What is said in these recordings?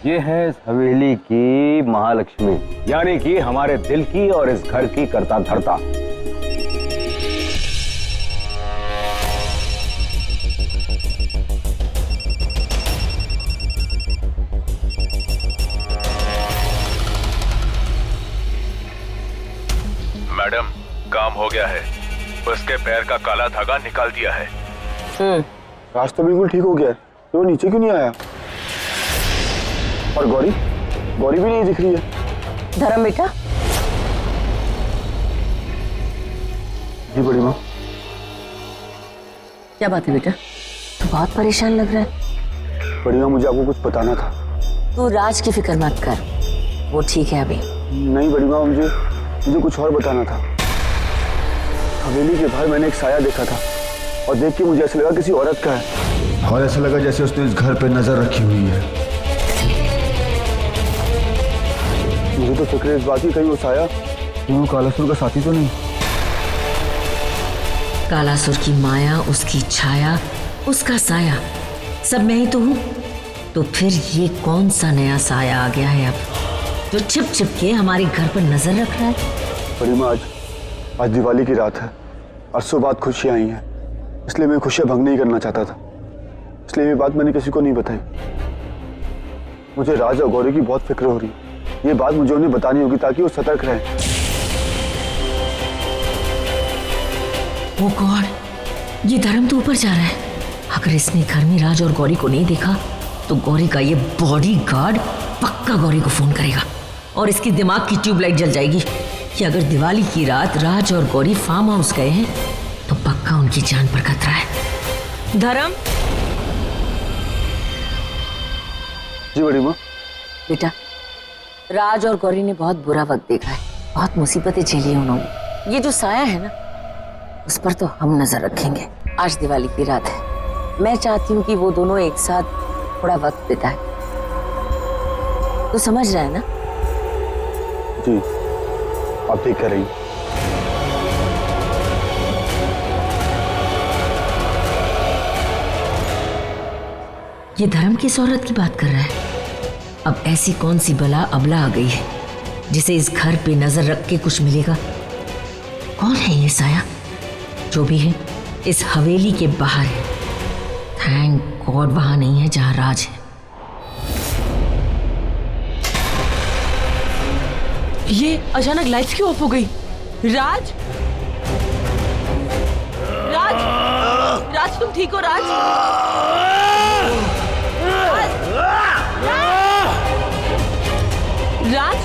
ये है इस हवेली की महालक्ष्मी, यानी कि हमारे दिल की और इस घर की करता धरता। मैडम, काम हो गया है। उसके पैर का काला धागा निकाल दिया है। राज तो बिल्कुल ठीक हो गया है, तो वो नीचे क्यों नहीं आया? और गौरी गौरी भी नहीं दिख रही है। धर्म बेटा। जी बड़ी माँ। क्या बात है बेटा, तू बहुत परेशान लग रहा है। बड़ी माँ, मुझे आपको कुछ बताना था। तू राज की फिक्र मत कर, वो ठीक है अभी। नहीं बड़ी माँ, मुझे कुछ और बताना था। हवेली के बाहर मैंने एक साया देखा था और देख के मुझे ऐसा लगा किसी औरत का है, और ऐसा लगा जैसे उसने इस घर पे नजर रखी हुई है। मुझे तो फिक्र इस बात की, कहीं वो साया वो कालासुर का साथी तो नहीं। कालासुर की माया, उसकी छाया, उसका साया, सब मैं ही तो हूँ। तो फिर ये कौन सा नया साया आ गया है अब, जो छिप छिप के हमारे घर पर नजर रख रहा है? बड़ी माँ, आज दिवाली की रात है और सुबह खुशियाँ आई हैं, इसलिए मैं खुशियाँ भंग नहीं करना चाहता था, इसलिए ये बात मैंने किसी को नहीं बताई। मुझे राज और गौरी की बहुत फिक्र हो रही है, ये बात मुझे उन्हें बतानी होगी ताकि वो सतर्क रहें। ओ गॉड, ये धर्म तो ऊपर जा रहा है। अगर इसने घर में राज और गौरी को नहीं देखा तो गौरी का ये बॉडीगार्ड पक्का गौरी को फोन करेगा और इसकी दिमाग की ट्यूबलाइट जल जाएगी कि अगर दिवाली की रात राज और गौरी फार्म हाउस गए हैं तो पक्का उनकी जान पर खतरा है। धर्म। जी बड़ी माँ। बेटा, राज और गौरी ने बहुत बुरा वक्त देखा है, बहुत मुसीबतें झेली हैं उन्होंने। ये जो साया है ना, उस पर तो हम नजर रखेंगे। आज दिवाली की रात है, मैं चाहती हूँ कि वो दोनों एक साथ थोड़ा वक्त बिताएं। तो समझ रहा है ना? जी, आप ठीक कह रही हैं। ये धर्म किस औरत की बात कर रहा है? अब ऐसी कौन सी बला अबला आ गई है जिसे इस घर पे नजर रख के कुछ मिलेगा? कौन है ये साया? जो भी है, इस हवेली के बाहर है। थैंक गॉड वहां नहीं है जहां राज है। ये अचानक लाइट्स क्यों ऑफ हो गई? राज, राज, राज तुम ठीक हो? राज, राज,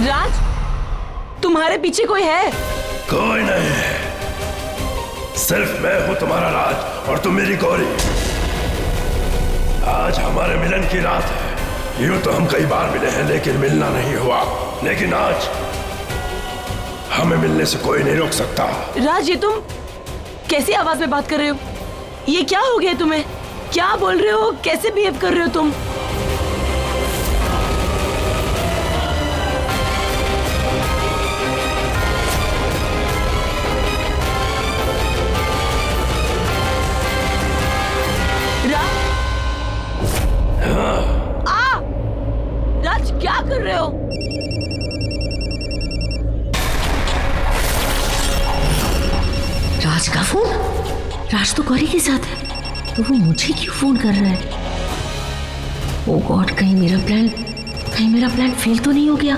राज, तुम्हारे पीछे कोई है? कोई नहीं, सिर्फ मैं हूं तुम्हारा राज और तुम मेरी गौरी। आज हमारे मिलन की रात है। यूं तो हम कई बार मिले हैं लेकिन मिलना नहीं हुआ, लेकिन आज हमें मिलने से कोई नहीं रोक सकता। राज, ये तुम कैसी आवाज में बात कर रहे हो? ये क्या हो गया तुम्हें? क्या बोल रहे हो? कैसे बिहेव कर रहे हो तुम? राज का फोन? राज तो गौरी के साथ है, तो वो मुझे क्यों फोन कर रहा है? ओ गॉड, कहीं मेरा प्लान फेल तो नहीं हो गया?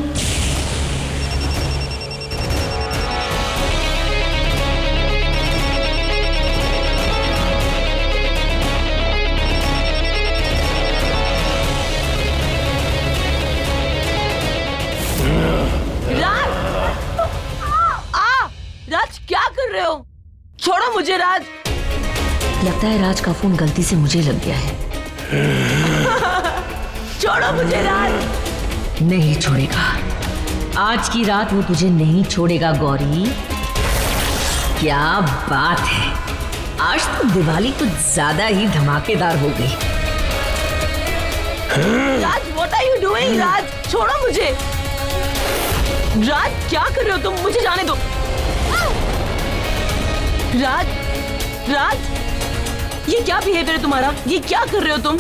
राज क्या कर रहे हो? छोड़ो मुझे राज। लगता है राज का फोन गलती से मुझे लग गया है। छोड़ो मुझे राज। नहीं छोड़ेगा, आज की रात वो तुझे नहीं छोड़ेगा गौरी। क्या बात है, आज तो दिवाली कुछ ज्यादा ही धमाकेदार हो गई। राज व्हाट आर यू डूइंग? राज छोड़ो मुझे। राज क्या कर रहे हो तुम? मुझे जाने दो। राज, राज ये क्या बिहेवियर है तुम्हारा? ये क्या कर रहे हो तुम?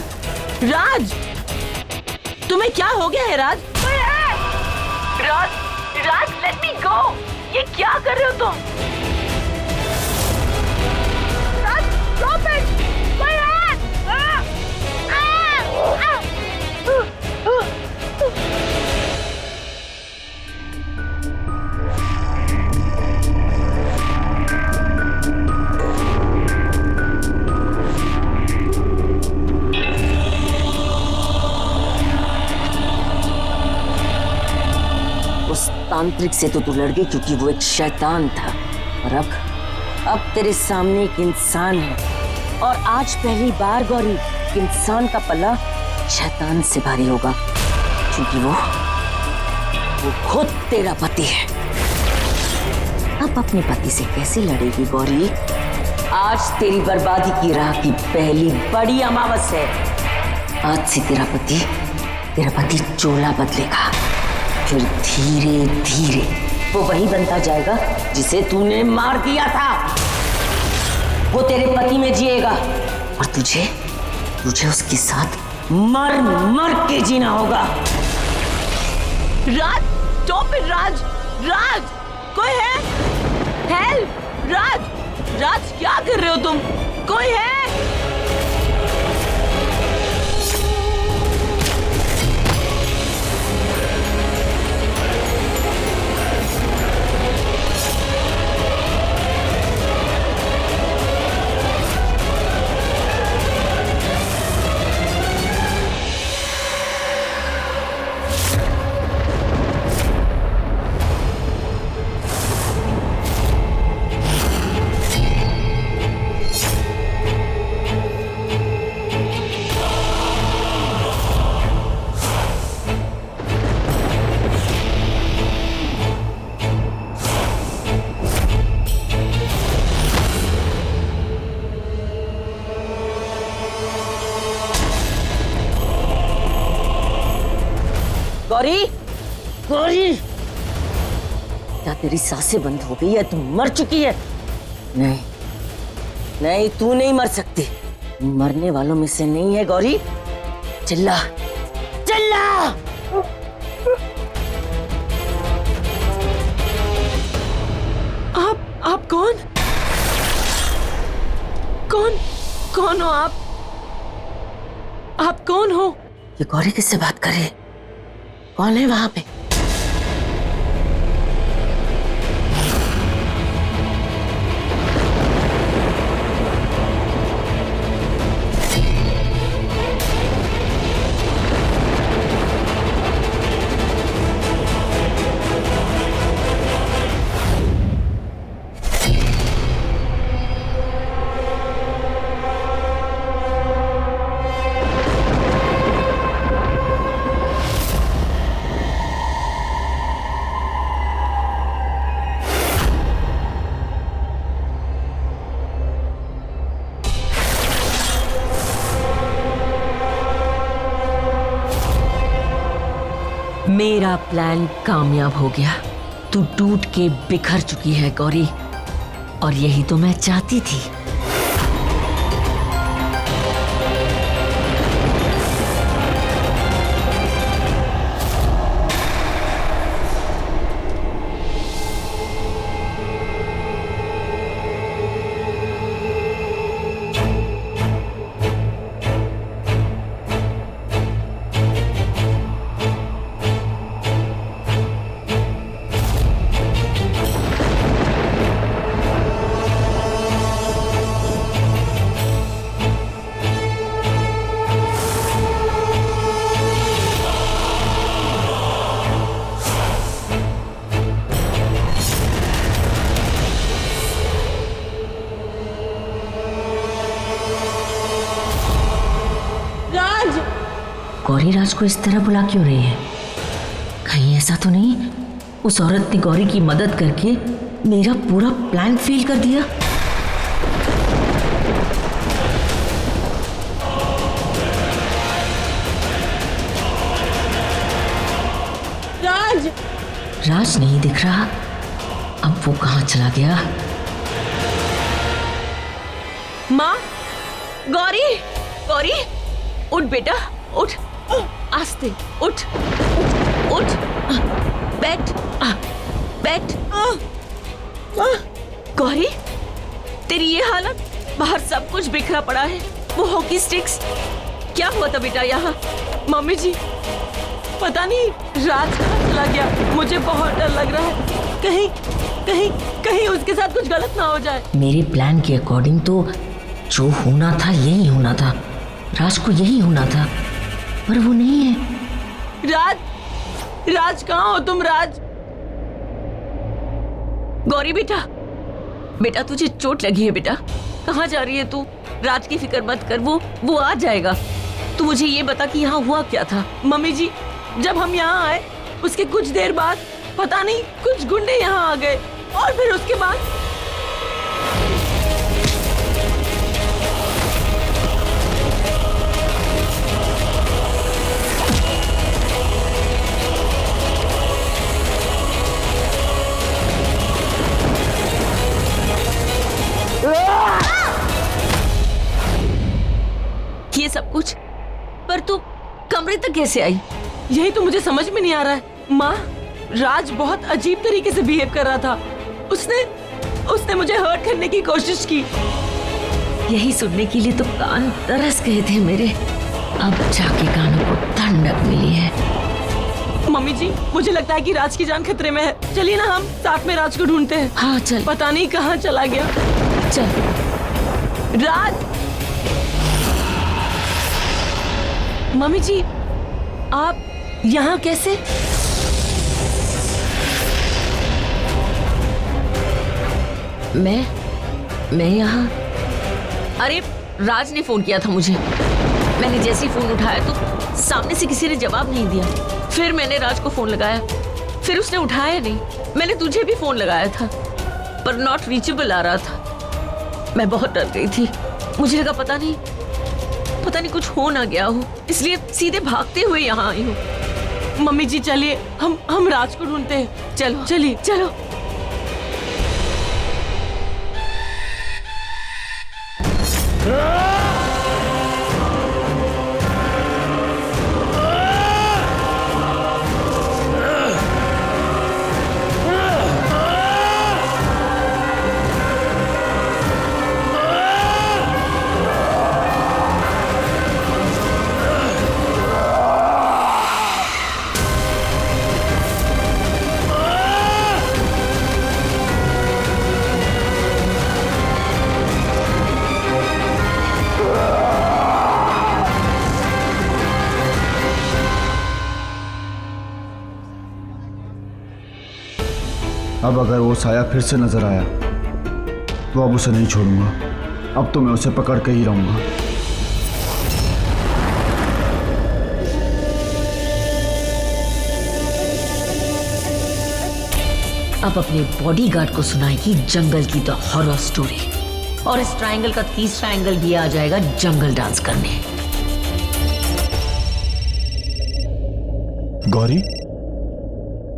राज तुम्हें क्या हो गया है? राज, राज लेट मी गो। ये क्या कर रहे हो तुम? राज स्टॉप इट। My hand. उस तांत्रिक से तो तू लड़ गई क्योंकि वो एक शैतान था, और अब तेरे सामने एक इंसान है। और आज पहली बार गौरी, इंसान का पल्ला शैतान से भारी होगा, क्योंकि वो खुद तेरा पति है। अब अपने पति से कैसे लड़ेगी गौरी? आज तेरी बर्बादी की राह की पहली बड़ी अमावस है। आज से तेरा पति चोला बदलेगा, फिर धीरे धीरे वो वही बनता जाएगा जिसे तूने मार दिया था। वो तेरे पति में जिएगा और तुझे उसके साथ मर मर के जीना होगा। राज स्टॉप इट। राज, कोई है? हेल्प! राज क्या कर रहे हो तुम? कोई है? गौरी, क्या तेरी सांसें बंद हो गई है? तू मर चुकी है। नहीं, तू नहीं मर सकती। मरने वालों में से नहीं है गौरी। चिल्ला। आप कौन हो आप? आप कौन हो? ये गौरी किससे बात कर रही है? कौन है वहां पे? मेरा प्लान कामयाब हो गया। तू टूट के बिखर चुकी है गौरी, और यही तो मैं चाहती थी। गौरी राज को इस तरह बुला क्यों रही है? कहीं ऐसा तो नहीं उस औरत ने गौरी की मदद करके मेरा पूरा प्लान फेल कर दिया? राज! राज नहीं दिख रहा, अब वो कहाँ चला गया? माँ, गौरी, गौरी, उठ बेटा, उठ, आस्ते, उठ, उठ, बैठ, बैठ। गौरी, तेरी ये हालत, बाहर सब कुछ बिखरा पड़ा है, वो हॉकी स्टिक्स, क्या हुआ था बेटा यहाँ? मम्मी जी, पता नहीं राज कहाँ चला गया, मुझे बहुत डर लग रहा है, कहीं कहीं कहीं उसके साथ कुछ गलत ना हो जाए। मेरे प्लान के अकॉर्डिंग तो जो होना था यही होना था, राज को यही होना था, पर वो नहीं है। राज, राज कहाँ हो तुम? राज! गौरी बेटा, बेटा तुझे चोट लगी है बेटा, कहाँ जा रही है तू? राज की फिक्र मत कर, वो आ जाएगा। तू मुझे ये बता कि यहाँ हुआ क्या था? मम्मी जी, जब हम यहाँ आए उसके कुछ देर बाद पता नहीं कुछ गुंडे यहाँ आ गए और फिर उसके बाद ये सब कुछ, पर तू कमरे तक कैसे आई? यही तो मुझे समझ में नहीं आ रहा है। माँ, राज बहुत अजीब तरीके से बिहेव कर रहा था, उसने मुझे हर्ट करने की कोशिश की। यही सुनने के लिए तो कान तरस गए थे मेरे, अब जाके कानों को ठंडक मिली है। मम्मी जी, मुझे लगता है कि राज की जान खतरे में है, चलिए ना हम साथ में राज को ढूंढते हैं। हाँ चल। पता नहीं कहाँ चला गया। चल। राज! मम्मी जी, आप यहाँ कैसे? मैं यहाँ? अरे राज ने फोन किया था मुझे, मैंने जैसे ही फोन उठाया तो सामने से किसी ने जवाब नहीं दिया। फिर मैंने राज को फोन लगाया, फिर उसने उठाया नहीं। मैंने तुझे भी फोन लगाया था पर नॉट रीचेबल आ रहा था। मैं बहुत डर गई थी, मुझे लगा पता नहीं कुछ हो ना गया हो, इसलिए सीधे भागते हुए यहाँ आई हूँ। मम्मी जी चलिए, हम राज को ढूंढते हैं। चलो चलिए, चलो। अब अगर वो साया फिर से नजर आया तो अब उसे नहीं छोड़ूंगा, अब तो मैं उसे पकड़ के ही रहूंगा। अब अपने बॉडीगार्ड को सुनाएगी जंगल की द हॉरर स्टोरी, और इस ट्रायंगल का तीसरा एंगल भी आ जाएगा जंगल डांस करने। गौरी?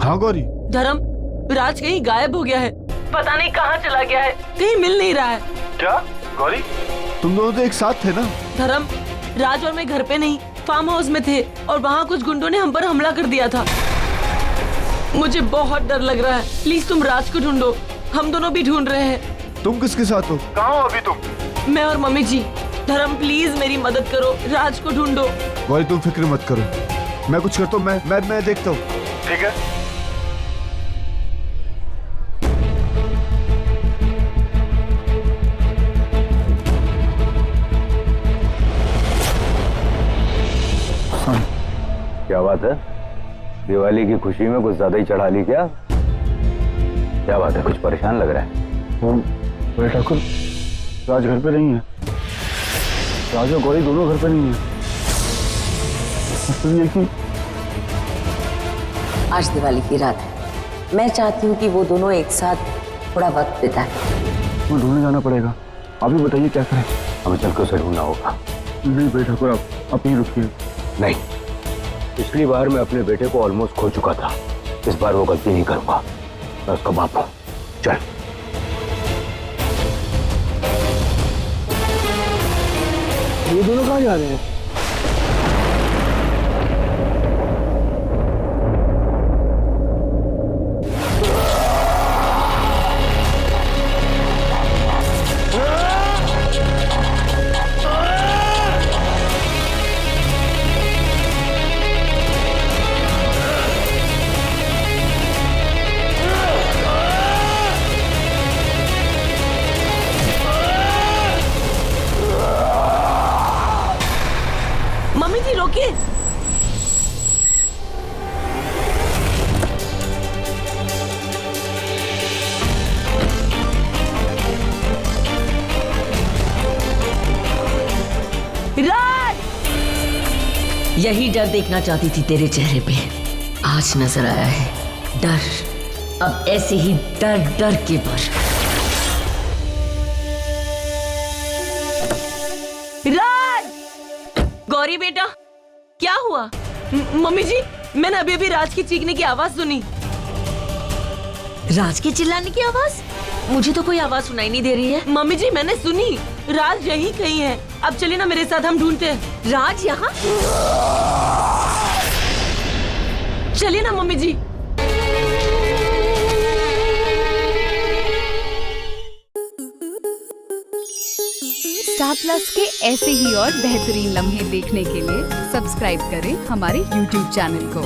हाँ गौरी। धर्म, राज कहीं गायब हो गया है, पता नहीं कहाँ चला गया है, कहीं मिल नहीं रहा है। क्या गौरी? तुम दोनों तो एक साथ थे ना? धर्म, राज और मैं घर पे नहीं, फार्म हाउस में थे और वहाँ कुछ गुंडों ने हम पर हमला कर दिया था। मुझे बहुत डर लग रहा है, प्लीज तुम राज को ढूंढो, हम दोनों भी ढूंढ रहे हैं। तुम किसके साथ हो? कहाँ हो अभी तुम? मैं और मम्मी जी। धर्म प्लीज मेरी मदद करो, राज को ढूंढो। गौरी तुम फिक्र मत करो, मैं कुछ करता हूँ, मैं देखता हूँ। ठीक है? क्या बात है, दिवाली की खुशी में कुछ ज्यादा ही चढ़ा ली क्या? क्या बात है, कुछ परेशान लग रहा है? बड़े ठाकुर, राज घर पे नहीं है, राज और गौरी दोनों घर पे नहीं है। मतलब ये कि आज दिवाली की रात है, मैं चाहती हूँ कि वो दोनों एक साथ थोड़ा वक्त बिताएं। तुम्हें ढूंढने जाना पड़ेगा। आप ही बताइए क्या करें। हमें चल के उसे ढूंढना होगा। नहीं भाई ठाकुर, आप यहीं रुकिए। नहीं, पिछली बार मैं अपने बेटे को ऑलमोस्ट खो चुका था, इस बार वो गलती नहीं करूंगा। मैं उसका बाप हूं। चल। ये दोनों कहाँ जा रहे हैं? मम्मी जी रोकिए। राज! यही डर देखना चाहती थी तेरे चेहरे पे, आज नजर आया है डर। अब ऐसे ही डर डर के मर। राज! गौरी बेटा, क्या हुआ? मम्मी जी, मैंने अभी अभी राज की चीखने की आवाज सुनी। राज के चिल्लाने की आवाज? मुझे तो कोई आवाज सुनाई नहीं दे रही है। मम्मी जी, मैंने सुनी, राज यही कहीं है। अब चलिए ना मेरे साथ, हम ढूंढते हैं। राज यहाँ? चलिए ना मम्मी जी। स्टार प्लस के ऐसे ही और बेहतरीन लम्हे देखने के लिए सब्सक्राइब करें हमारे YouTube चैनल को।